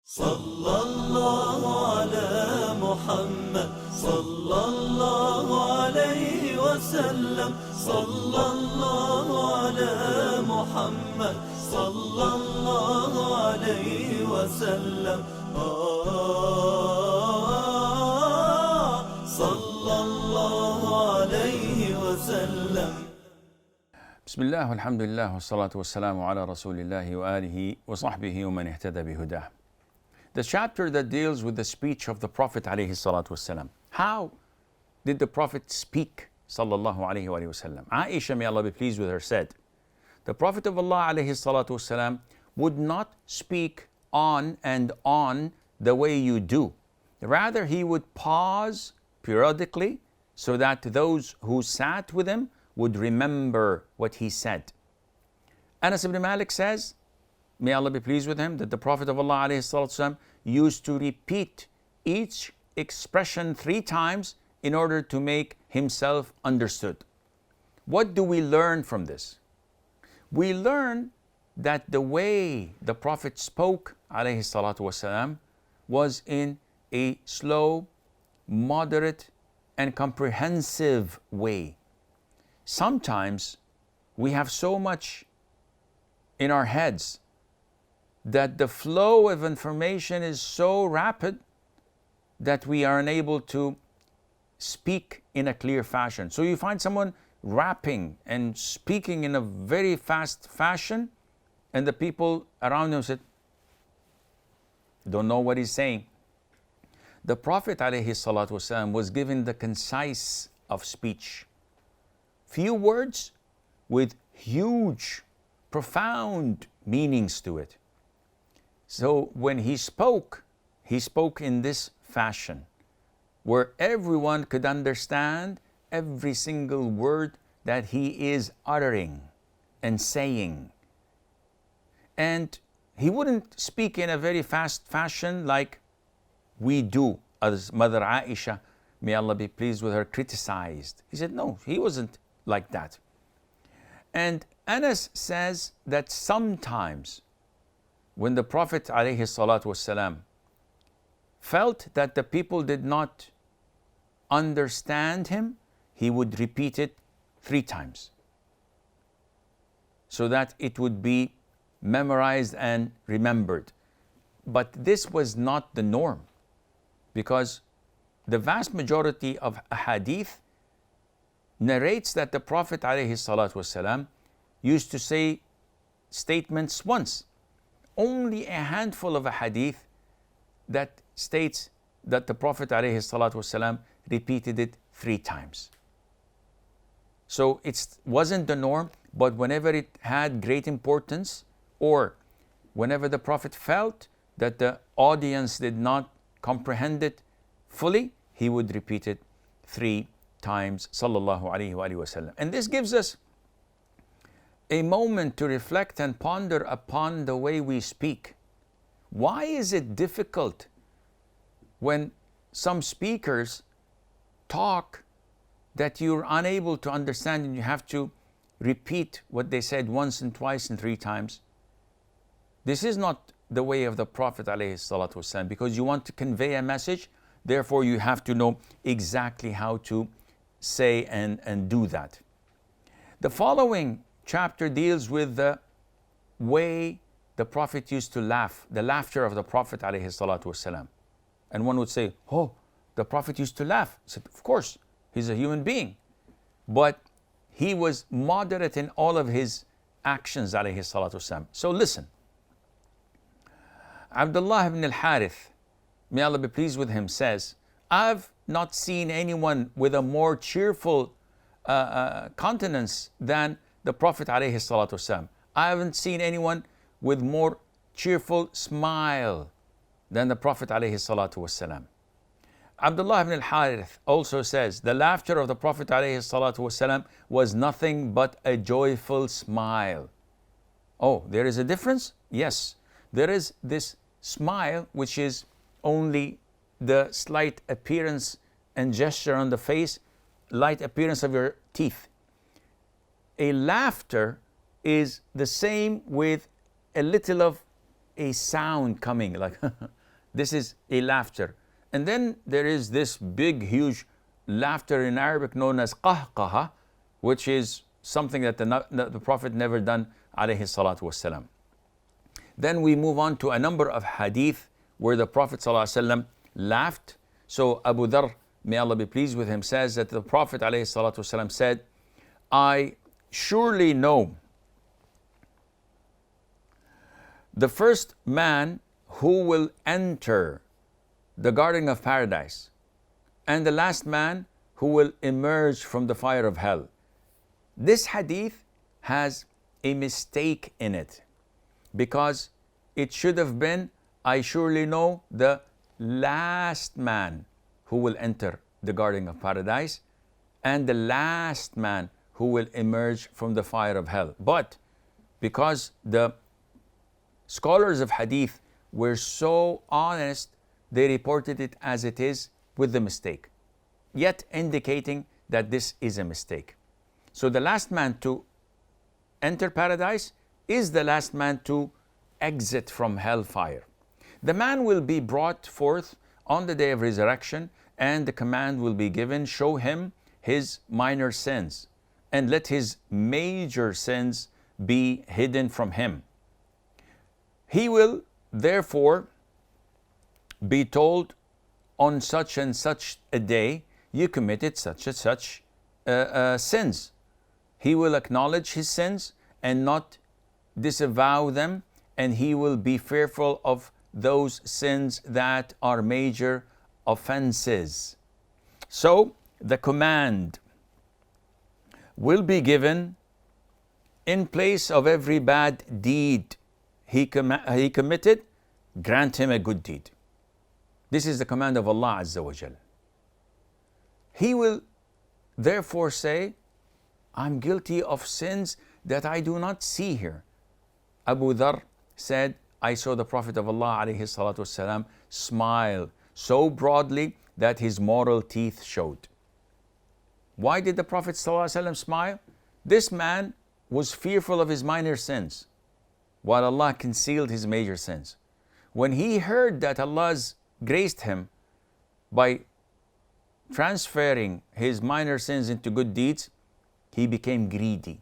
صلى الله على محمد صلى الله عليه وسلم صلى الله على محمد صلى الله عليه وسلم صلى الله عليه وسلم. بسم الله والحمد لله والصلاة والسلام على رسول الله وآله وصحبه ومن اهتدى بهداه. The chapter that deals with the speech of the Prophet عليه الصلاة والسلام. How did the Prophet speak sallallahu alayhi wa sallam? Aisha, may Allah be pleased with her, said, the Prophet of Allah alayhi salatu wasalam would not speak on and on the way you do. Rather, he would pause periodically so that those who sat with him would remember what he said. Anas ibn Malik says, may Allah be pleased with him, that the Prophet of Allah alayhi salatu wasalam used to repeat each expression 3 times in order to make himself understood. What do we learn from this? We learn that the way the Prophet spoke alayhi salatu wasalam was in a slow, moderate, and comprehensive way. Sometimes we have so much in our heads that the flow of information is so rapid that we are unable to speak in a clear fashion. So you find someone rapping and speaking in a very fast fashion, and the people around him said, don't know what he's saying. The Prophet ﷺ was given the concise of speech. Few words with huge, profound meanings to it. So when he spoke in this fashion, where everyone could understand every single word that he is uttering and saying. And he wouldn't speak in a very fast fashion like we do, as Mother Aisha, may Allah be pleased with her, criticized. He said, no, he wasn't like that. And Anas says that sometimes when the Prophet ﷺ felt that the people did not understand him, he would repeat it 3 times so that it would be memorized and remembered. But this was not the norm, because the vast majority of hadith narrates that the Prophet ﷺ used to say statements once. Only a handful of a hadith that states that the Prophet ﷺ repeated it 3 times. So it wasn't the norm, but whenever it had great importance, or whenever the Prophet felt that the audience did not comprehend it fully, he would repeat it 3 times, sallallahu alayhi wa sallam. And this gives us a moment to reflect and ponder upon the way we speak. Why is it difficult when some speakers talk that you're unable to understand and you have to repeat what they said once and twice and 3 times? This is not the way of the Prophet ﷺ, because you want to convey a message, therefore you have to know exactly how to say and do that. The following chapter deals with the way the Prophet used to laugh, the laughter of the Prophet ﷺ. And one would say, oh, the Prophet used to laugh. I said, of course, he's a human being. But he was moderate in all of his actions ﷺ. So listen. Abdullah ibn al-Harith, may Allah be pleased with him, says, I've not seen anyone with a more cheerful countenance than the Prophet ﷺ. I haven't seen anyone with more cheerful smile than the Prophet ﷺ. Abdullah ibn al-Harith also says, the laughter of the Prophet ﷺ was nothing but a joyful smile. Oh, there is a difference? Yes, there is this smile which is only the slight appearance and gesture on the face, light appearance of your teeth. A laughter is the same with a little of a sound coming, like This is a laughter. And then there is this big, huge laughter in Arabic known as qahqaha, which is something that the Prophet never done, alayhi salatu wassalam. Then we move on to a number of hadith where the Prophet ﷺ laughed. So Abu Dharr, may Allah be pleased with him, says that the Prophet ﷺ said, I surely know the first man who will enter the garden of paradise and the last man who will emerge from the fire of hell. This hadith has a mistake in it, because it should have been, I surely know the last man who will enter the garden of paradise and the last man who will emerge from the fire of hell. But because the scholars of hadith were so honest, they reported it as it is with the mistake, yet indicating that this is a mistake. So the last man to enter paradise is the last man to exit from hellfire. The man will be brought forth on the day of resurrection, and the command will be given, show him his minor sins and let his major sins be hidden from him. He will therefore be told, on such and such a day you committed such and such sins. He will acknowledge his sins and not disavow them, and he will be fearful of those sins that are major offenses. So the command will be given, in place of every bad deed he committed, grant him a good deed. This is the command of Allah Azza wa Jal. He will therefore say, I'm guilty of sins that I do not see here. Abu Dharr said, I saw the Prophet of Allah alayhi salatu wasalam smile so broadly that his moral teeth showed. Why did the Prophet sallallahu alaihi wasallam smile? This man was fearful of his minor sins, while Allah concealed his major sins. When he heard that Allah's graced him by transferring his minor sins into good deeds, he became greedy.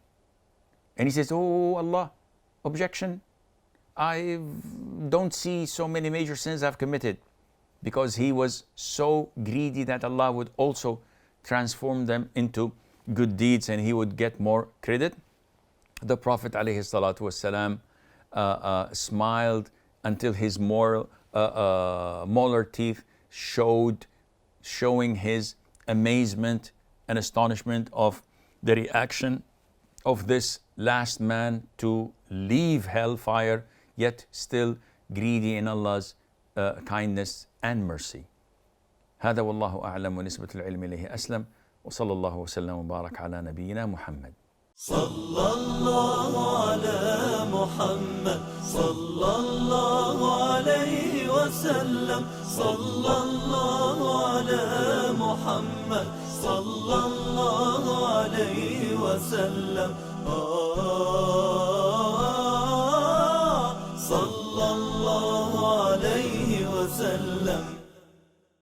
And he says, oh Allah, objection. I don't see so many major sins I've committed, because he was so greedy that Allah would also transform them into good deeds and he would get more credit. The Prophet ﷺ smiled until his molar teeth showing his amazement and astonishment of the reaction of this last man to leave hellfire, yet still greedy in Allah's kindness and mercy. هذا والله أعلم ونسبة العلم إليه أسلم وصلى الله وسلم وبارك على نبينا محمد. صلى الله على محمد صلى الله عليه وسلم صلى الله على محمد صلى الله عليه وسلم